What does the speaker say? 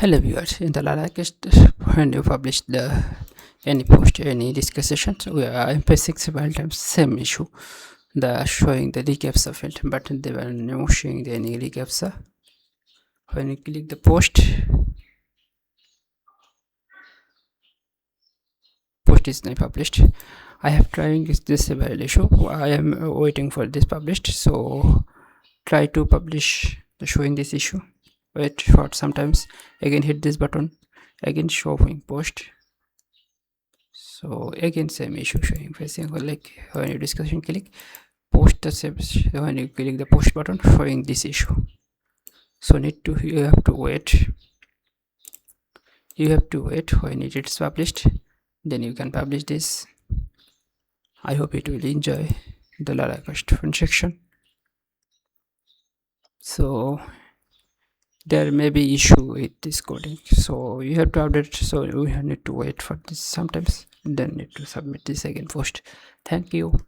Hello viewers, in the Laracasts, when you publish any post, any discussion, we are facing several times same issue, the showing the Recaptcha field, but they were no showing any Recaptcha. When you click the post is not published. I have trying this several issue. I am waiting for this published, so try to publish the showing this issue. Wait for sometimes, again hit this button, again showing post. So again same issue showing facing, like when you discussion click post the same, when you click the post button showing this issue. So you have to wait when it is published, then you can publish this. I hope it will enjoy the Laracast section. So there may be issue with this coding, so you have to update, so we need to wait for this sometimes, then need to submit this again post. Thank you.